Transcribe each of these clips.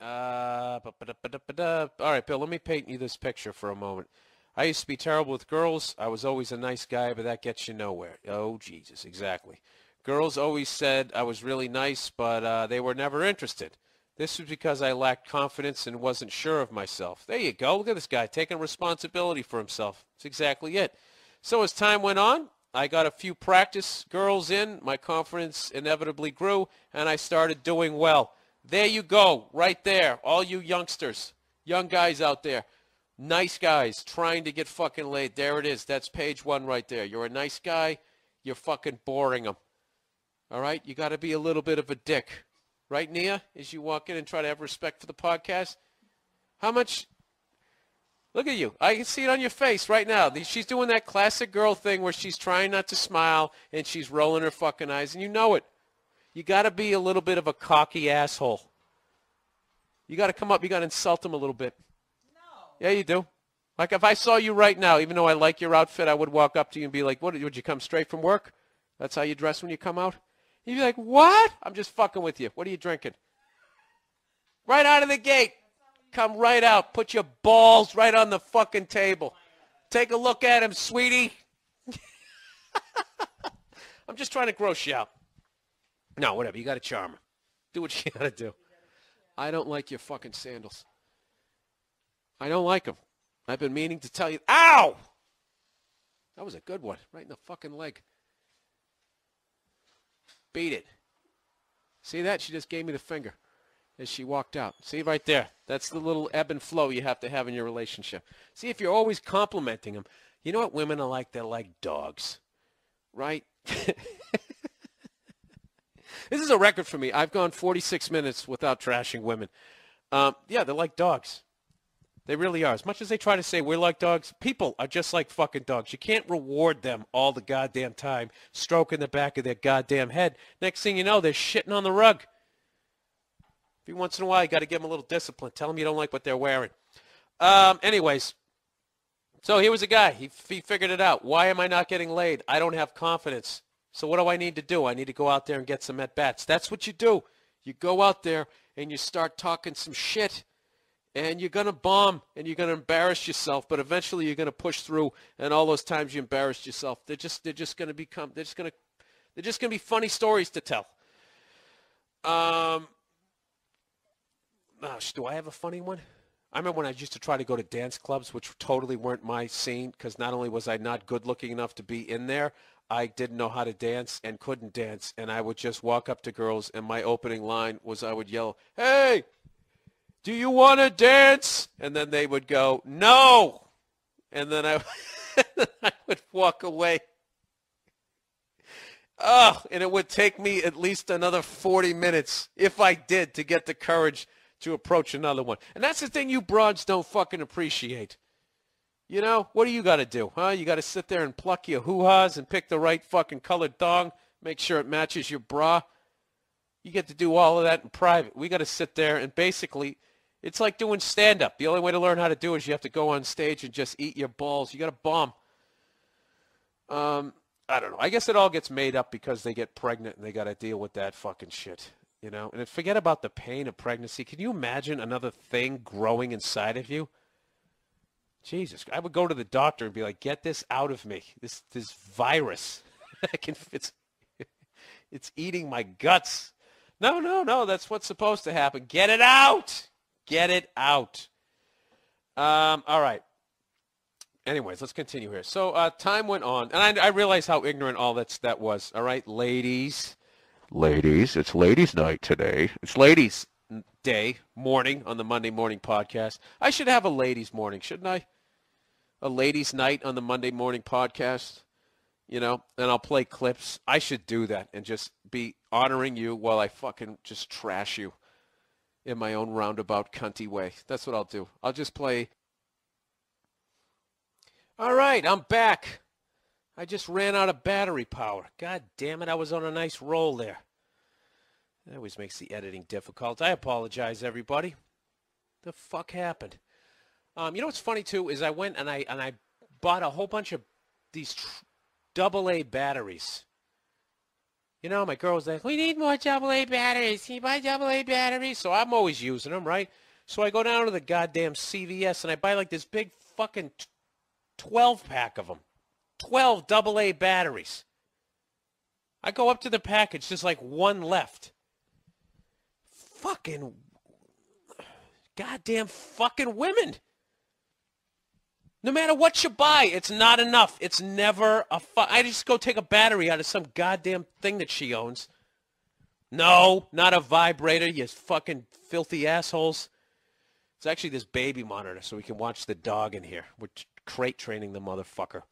All right, Bill, let me paint you this picture for a moment. I used to be terrible with girls. I was always a nice guy, but that gets you nowhere. Oh, Jesus, exactly. Girls always said I was really nice, but they were never interested. This was because I lacked confidence and wasn't sure of myself. There you go. Look at this guy taking responsibility for himself. That's exactly it. So as time went on, I got a few practice girls in. My confidence inevitably grew, and I started doing well. There you go, right there. All you youngsters, young guys out there, nice guys trying to get fucking laid. There it is. That's page 1 right there. You're a nice guy. You're fucking boring them. All right? You got to be a little bit of a dick. Right, Nia, as you walk in and try to have respect for the podcast? How much? Look at you. I can see it on your face right now. She's doing that classic girl thing where she's trying not to smile and she's rolling her fucking eyes, and you know it. You got to be a little bit of a cocky asshole. You got to come up. You got to insult him a little bit. No. Yeah, you do. Like if I saw you right now, even though I like your outfit, I would walk up to you and be like, "What? Would you come straight from work? That's how you dress when you come out?" You'd be like, "What? I'm just fucking with you. What are you drinking?" Right out of the gate. Come right out. Put your balls right on the fucking table. Take a look at him, sweetie. I'm just trying to gross you out. No, whatever. You got to charm her. Do what you got to do. I don't like your fucking sandals. I don't like them. I've been meaning to tell you. Ow! That was a good one. Right in the fucking leg. Beat it. See that? She just gave me the finger as she walked out. See right there? That's the little ebb and flow you have to have in your relationship. See, if you're always complimenting them, you know what women are like? They're like dogs. Right? This is a record for me. I've gone 46 minutes without trashing women. Yeah, they're like dogs. They really are. As much as they try to say we're like dogs, people are just like fucking dogs. You can't reward them all the goddamn time, stroking the back of their goddamn head. Next thing you know, they're shitting on the rug. Every once in a while, you got to give them a little discipline. Tell them you don't like what they're wearing. Anyways, so here was a guy. He figured it out. Why am I not getting laid? I don't have confidence. So what do I need to do? I need to go out there and get some at-bats. That's what you do. You go out there and you start talking some shit. And you're going to bomb, and you're going to embarrass yourself, but eventually you're going to push through, and all those times you embarrassed yourself, they're just going to be funny stories to tell. Do I have a funny one? I remember when I used to try to go to dance clubs, which totally weren't my scene, because not only was I not good looking enough to be in there, I didn't know how to dance and couldn't dance, and I would just walk up to girls, and my opening line was I would yell, "Hey! Do you want to dance?" And then they would go, "No." And then I would walk away. Oh, and it would take me at least another 40 minutes, if I did, to get the courage to approach another one. And that's the thing you broads don't fucking appreciate. You know, what do you got to do, huh? You got to sit there and pluck your hoo-has and pick the right fucking colored thong, make sure it matches your bra. You get to do all of that in private. We got to sit there and basically... It's like doing stand-up. The only way to learn how to do it is you have to go on stage and just eat your balls. You got to bomb. I don't know. I guess it all gets made up because they get pregnant and they got to deal with that fucking shit, you know? And forget about the pain of pregnancy. Can you imagine another thing growing inside of you? Jesus. I would go to the doctor and be like, "Get this out of me. This virus. It's eating my guts." No. That's what's supposed to happen. Get it out. Get it out. All right. Anyways, let's continue here. So time went on, and I realized how ignorant all that was. All right, ladies, it's ladies' night today. It's ladies' day, morning on the Monday morning podcast. I should have a ladies' morning, shouldn't I? A ladies' night on the Monday morning podcast, you know, and I'll play clips. I should do that and just be honoring you while I fucking just trash you in my own roundabout cunty way. That's what I'll do. I'll just play. All right, I'm back. I just ran out of battery power. God damn it, I was on a nice roll there. That always makes the editing difficult. I apologize, everybody. The fuck happened? You know what's funny, too, is I went and I bought a whole bunch of these AA batteries. You know, my girl's like, we need more AA batteries. Can you buy AA batteries? So I'm always using them, right? So I go down to the goddamn CVS and I buy like this big fucking 12-pack of them. 12 AA batteries. I go up to the package, there's like one left. Fucking goddamn fucking women. No matter what you buy, it's not enough. It's never I just go take a battery out of some goddamn thing that she owns. No, not a vibrator, you fucking filthy assholes. It's actually this baby monitor so we can watch the dog in here. We're crate training the motherfucker.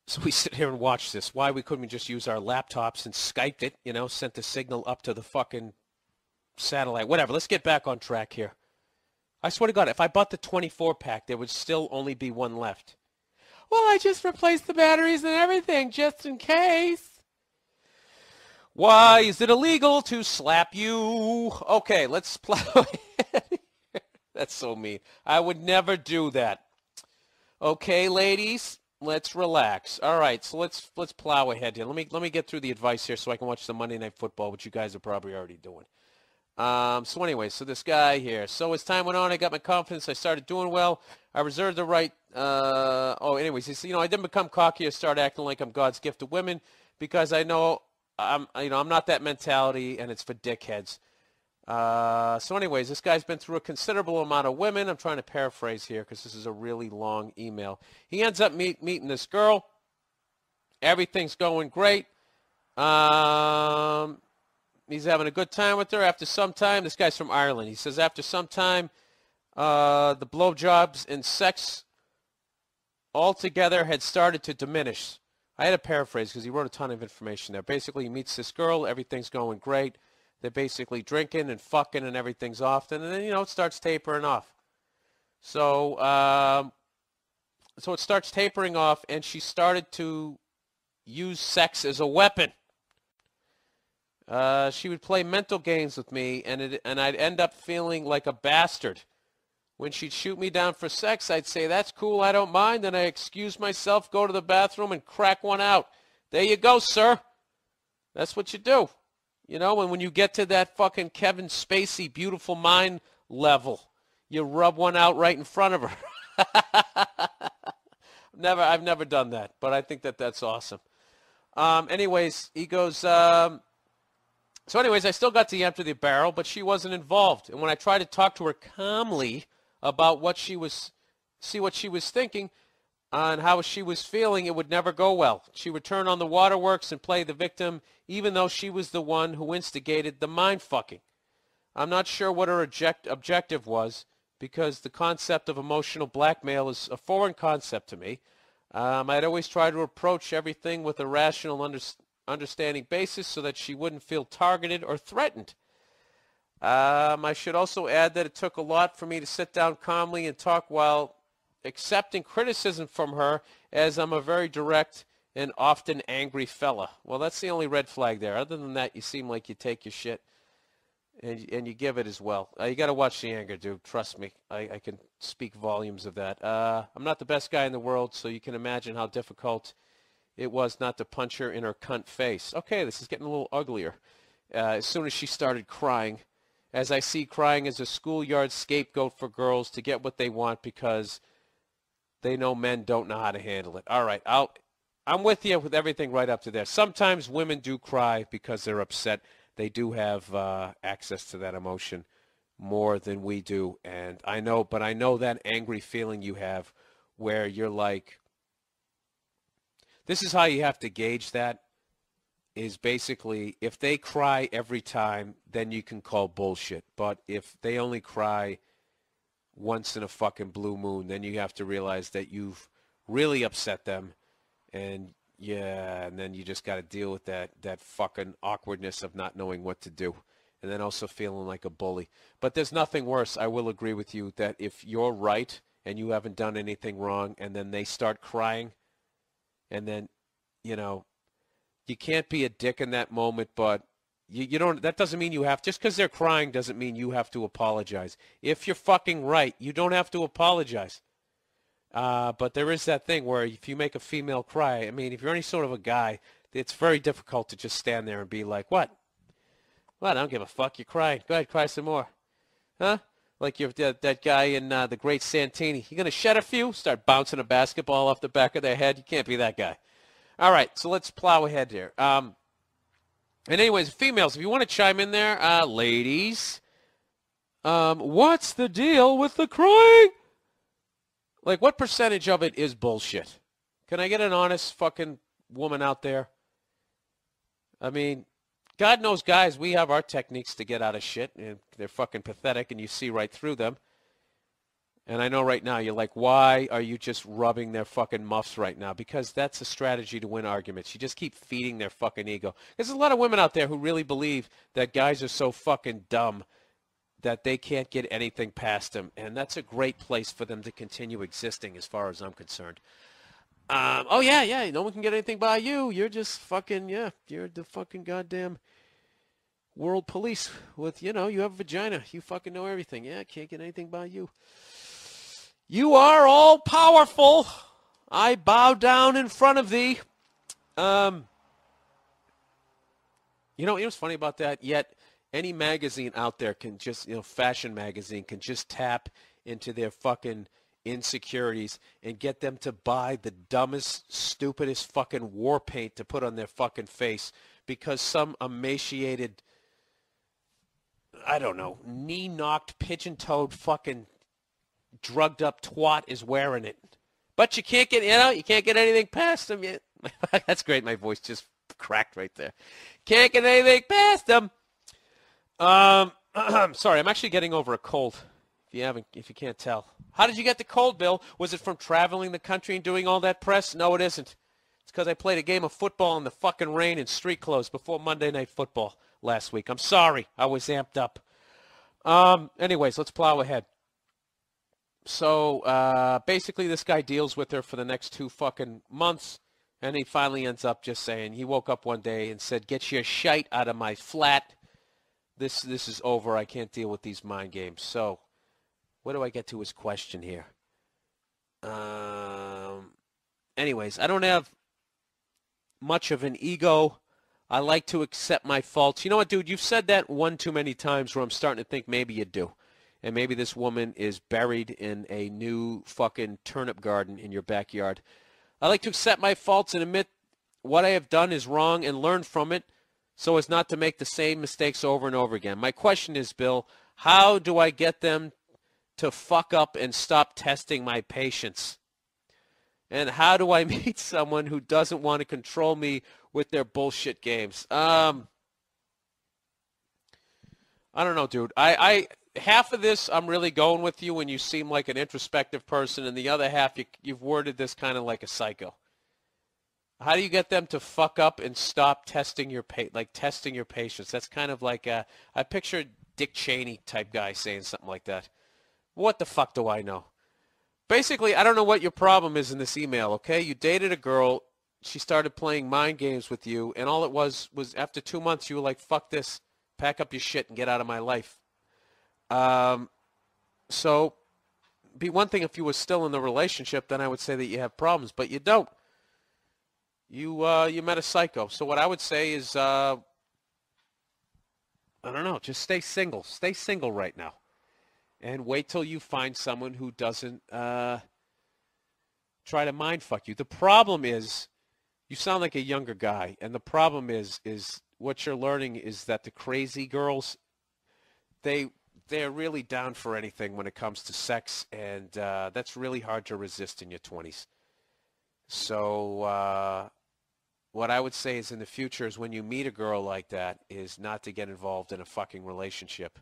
So we sit here and watch this. Why we couldn't just use our laptops and Skyped it, you know, sent the signal up to the fucking satellite. Whatever, let's get back on track here. I swear to God, if I bought the 24-pack, there would still only be one left. Well, I just replaced the batteries and everything, just in case. Why is it illegal to slap you? Okay, let's plow ahead. That's so mean. I would never do that. Okay, ladies, let's relax. All right, so let's plow ahead here. Let me get through the advice here so I can watch the Monday Night Football, which you guys are probably already doing. So anyway, so this guy here. So as time went on, I got my confidence. I started doing well. I reserved the right. Anyways, he said, you know, I didn't become cocky or start acting like I'm God's gift to women because I know I'm not that mentality, and it's for dickheads. So anyways, this guy's been through a considerable amount of women. I'm trying to paraphrase here because this is a really long email. He ends up meeting this girl. Everything's going great. He's having a good time with her. After some time, this guy's from Ireland. He says after some time, the blowjobs and sex altogether had started to diminish. I had to paraphrase because he wrote a ton of information there. Basically, he meets this girl. Everything's going great. They're basically drinking and fucking and everything's off. And then, you know, it starts tapering off. So it starts tapering off, and she started to use sex as a weapon. She would play mental games with me, and I'd end up feeling like a bastard. When she'd shoot me down for sex, I'd say, that's cool, I don't mind, and I excuse myself, go to the bathroom, and crack one out. There you go, sir. That's what you do. You know, and when you get to that fucking Kevin Spacey beautiful mind level, you rub one out right in front of her. I've never done that, but I think that's awesome. Anyways, he goes... So anyways, I still got to empty the barrel, but she wasn't involved. And when I tried to talk to her calmly about what she was thinking and how she was feeling, it would never go well. She would turn on the waterworks and play the victim, even though she was the one who instigated the mind-fucking. I'm not sure what her objective was, because the concept of emotional blackmail is a foreign concept to me. I'd always try to approach everything with a rational understanding basis so that she wouldn't feel targeted or threatened. I should also add that it took a lot for me to sit down calmly and talk while accepting criticism from her, as I'm a very direct and often angry fella. Well, that's the only red flag there. Other than that, you seem like you take your shit and you give it as well. You got to watch the anger, dude. Trust me. I can speak volumes of that. I'm not the best guy in the world, so you can imagine how difficult it was not to punch her in her cunt face. Okay, this is getting a little uglier. As soon as she started crying, as I see crying as a schoolyard scapegoat for girls to get what they want because they know men don't know how to handle it. All right, I'm with you with everything right up to there. Sometimes women do cry because they're upset. They do have access to that emotion more than we do. And I know that angry feeling you have where you're like, this is how you have to gauge that, is basically if they cry every time, then you can call bullshit. But if they only cry once in a fucking blue moon, then you have to realize that you've really upset them. And then you just got to deal with that fucking awkwardness of not knowing what to do. And then also feeling like a bully. But there's nothing worse. I will agree with you that if you're right and you haven't done anything wrong and then they start crying, and then, you know, you can't be a dick in that moment, but you don't, that doesn't mean you have, just because they're crying doesn't mean you have to apologize. If you're fucking right, you don't have to apologize. But there is that thing where if you make a female cry, I mean, if you're any sort of a guy it's very difficult to just stand there and be like, what? What? I don't give a fuck. You're crying. Go ahead, cry some more. Huh? Like you're that guy in The Great Santini. You going to shed a few? Start bouncing a basketball off the back of their head? You can't be that guy. All right, so let's plow ahead here. And anyways, females, if you want to chime in there, ladies, what's the deal with the crying? Like, what percentage of it is bullshit? Can I get an honest fucking woman out there? I mean, God knows, guys, we have our techniques to get out of shit, and they're fucking pathetic, and you see right through them. And I know right now you're like, why are you just rubbing their fucking muffs right now? Because that's a strategy to win arguments. You just keep feeding their fucking ego. There's a lot of women out there who really believe that guys are so fucking dumb that they can't get anything past them. And that's a great place for them to continue existing as far as I'm concerned. Oh, yeah, no one can get anything by you. You're just fucking, you're the fucking goddamn world police with, you have a vagina. You fucking know everything. Yeah, can't get anything by you. You are all powerful. I bow down in front of thee. You know what's funny about that? Yet any magazine out there can just, fashion magazine can just tap into their fucking insecurities and get them to buy the dumbest, stupidest fucking war paint to put on their fucking face because some emaciated, I don't know, knee-knocked, pigeon-toed fucking drugged up twat is wearing it. But you can't get, you can't get anything past them yet. That's great. My voice just cracked right there. Can't get anything past them. Sorry, I'm actually getting over a cold. If you can't tell. How did you get the cold, Bill? Was it from traveling the country and doing all that press? No, it isn't. It's because I played a game of football in the fucking rain in street clothes before Monday Night Football last week. I'm sorry. I was amped up. Anyways, let's plow ahead. So basically this guy deals with her for the next 2 fucking months, and he finally ends up just saying, he woke up one day and said, get your shite out of my flat. This is over. I can't deal with these mind games. So where do I get to his question here? Anyways, I don't have much of an ego. I like to accept my faults. You know what, dude? You've said that one too many times where I'm starting to think maybe you do. And maybe this woman is buried in a new fucking turnip garden in your backyard. I like to accept my faults and admit what I have done is wrong and learn from it so as not to make the same mistakes over and over again. My question is, Bill, how do I get them to fuck up and stop testing my patience? And how do I meet someone who doesn't want to control me with their bullshit games? I don't know, dude. Half of this I'm really going with you when you seem like an introspective person, and the other half you've worded this kind of like a psycho. How do you get them to fuck up and stop testing your patience? That's kind of like I picture Dick Cheney type guy saying something like that. What the fuck do I know? Basically, I don't know what your problem is in this email, okay? You dated a girl, she started playing mind games with you, and all it was after 2 months you were like, fuck this, pack up your shit and get out of my life. So, be one thing if you were still in the relationship, then I would say that you have problems, but you don't. You met a psycho. So what I would say is, I don't know, just stay single. Stay single right now. And wait till you find someone who doesn't try to mind fuck you. The problem is, you sound like a younger guy, and the problem is what you're learning is that the crazy girls, they're really down for anything when it comes to sex, and that's really hard to resist in your 20s. So what I would say is in the future is when you meet a girl like that is not to get involved in a fucking relationship.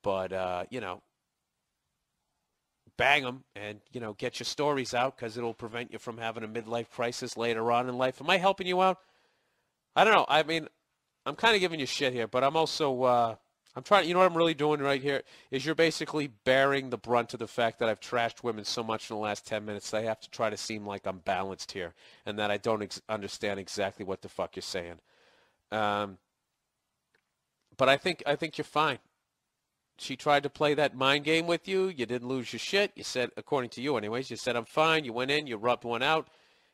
But, bang them and, get your stories out because it'll prevent you from having a midlife crisis later on in life. Am I helping you out? I don't know. I mean, I'm kind of giving you shit here, but I'm also, I'm trying, you know what I'm really doing right here is you're basically bearing the brunt of the fact that I've trashed women so much in the last 10 minutes that I have to try to seem like I'm balanced here and that I don't understand exactly what the fuck you're saying. But I think you're fine. She tried to play that mind game with you. You didn't lose your shit. You said, according to you anyways, you said, I'm fine. You went in, you rubbed one out.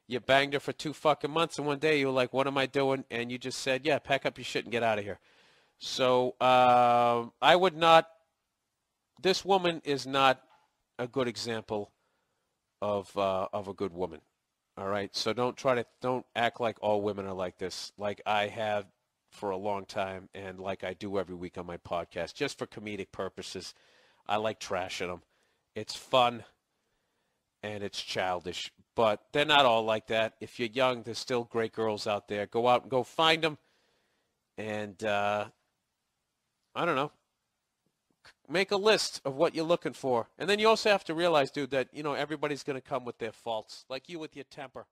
You banged her for 2 fucking months, and one day you were like, what am I doing? And you just said, yeah, pack up your shit and get out of here. So I would not, this woman is not a good example of a good woman. All right, so don't act like all women are like this, like I have for a long time, and like I do every week on my podcast, just for comedic purposes. I like trashing them. It's fun, and it's childish, but they're not all like that. If you're young, there's still great girls out there. Go out and go find them, and I don't know, make a list of what you're looking for. And then you also have to realize, dude, that, everybody's going to come with their faults, like you with your temper.